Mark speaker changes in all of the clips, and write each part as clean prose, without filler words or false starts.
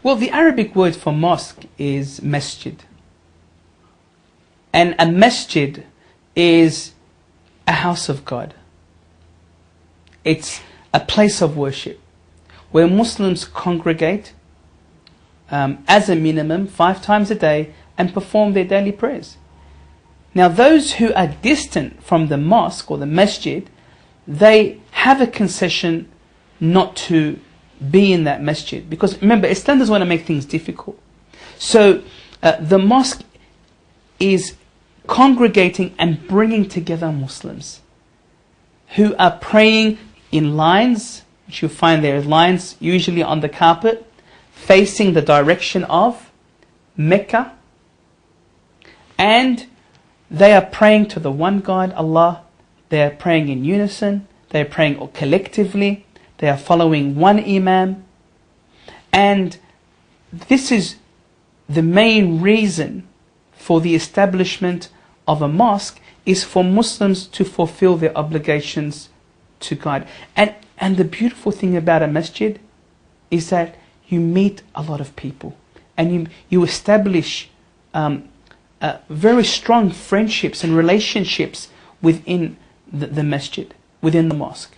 Speaker 1: Well, the Arabic word for mosque is masjid. And a masjid is a house of God. It's a place of worship where Muslims congregate as a minimum 5 times a day and perform their daily prayers. Now those who are distant from the mosque or the masjid, they have a concession not to be in that masjid. Because remember, Islam doesn't want to make things difficult. So the mosque is congregating and bringing together Muslims who are praying in lines, which you'll find there are lines usually on the carpet, facing the direction of Mecca. And they are praying to the one God, Allah. They are praying in unison. They are praying collectively. They are following one Imam. And this is the main reason for the establishment of a mosque, is for Muslims to fulfill their obligations to God. And the beautiful thing about a masjid is that you meet a lot of people. And you establish very strong friendships and relationships within the masjid, within the mosque.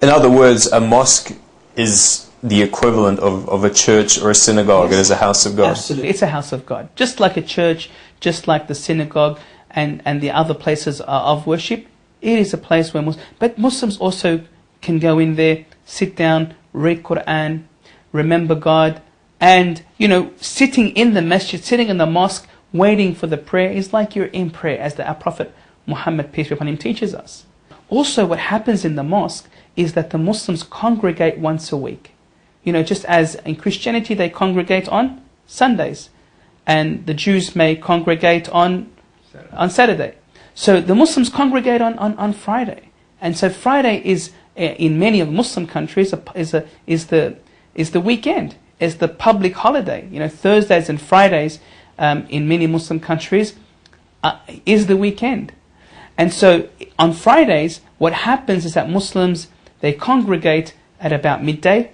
Speaker 2: In other words, a mosque is the equivalent of a church or a synagogue. Yes. It is a house of God.
Speaker 1: Absolutely. It's a house of God. Just like a church, just like the synagogue and the other places of worship, it is a place where but Muslims also can go in there, sit down, read Quran, remember God, and sitting in the masjid, sitting in the mosque, waiting for the prayer is like you're in prayer, as our Prophet Muhammad, peace be upon him, teaches us. Also, what happens in the mosque is that the Muslims congregate once a week. Just as in Christianity they congregate on Sundays, and the Jews may congregate on Saturday. So the Muslims congregate on Friday, and so Friday is in many of Muslim countries is the weekend, is the public holiday. Thursdays and Fridays in many Muslim countries is the weekend. And so on Fridays, what happens is that Muslims, they congregate at about midday,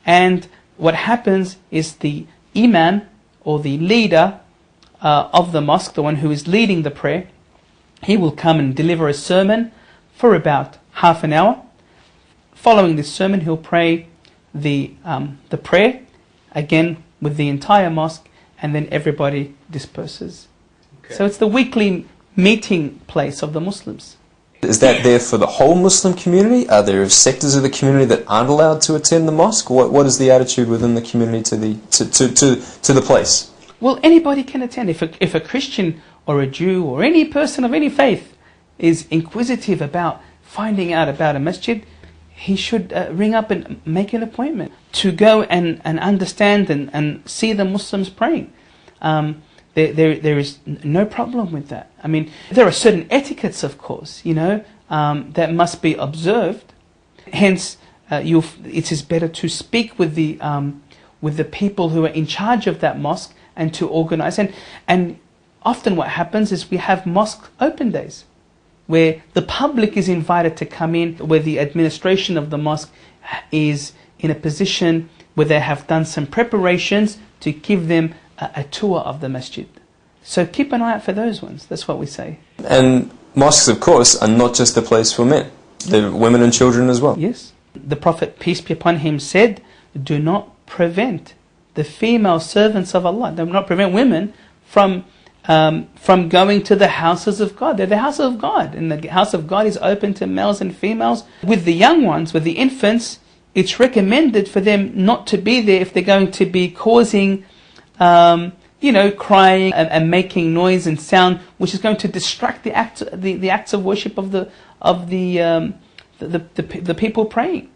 Speaker 1: and what happens is the Imam or the leader of the mosque, the one who is leading the prayer, he will come and deliver a sermon for about half an hour. Following this sermon, he'll pray the prayer again with the entire mosque, and then everybody disperses. Okay. So it's the weekly meeting place of the Muslims.
Speaker 2: Is that there for the whole Muslim community? Are there sectors of the community that aren't allowed to attend the mosque? What is the attitude within the community to the place?
Speaker 1: Well, anybody can attend. If a Christian or a Jew or any person of any faith is inquisitive about finding out about a masjid, he should ring up and make an appointment to go and understand and see the Muslims praying. There is no problem with that. I mean, there are certain etiquettes, of course, that must be observed. Hence, it is better to speak with the people who are in charge of that mosque and to organize. And often what happens is we have mosque open days, where the public is invited to come in, where the administration of the mosque is in a position where they have done some preparations to give them a tour of the masjid. So keep an eye out for those ones. That's what we say. And
Speaker 2: mosques, of course, are not just a place for men. They're women and children as well.
Speaker 1: Yes. The Prophet, peace be upon him, said, do not prevent the female servants of Allah. Do not prevent women from going to the houses of God. They're the house of God, and the house of God is open to males and females. With the young ones, with the infants, it's recommended for them not to be there if they're going to be causing, crying and making noise and sound, which is going to distract the acts of worship of the people praying.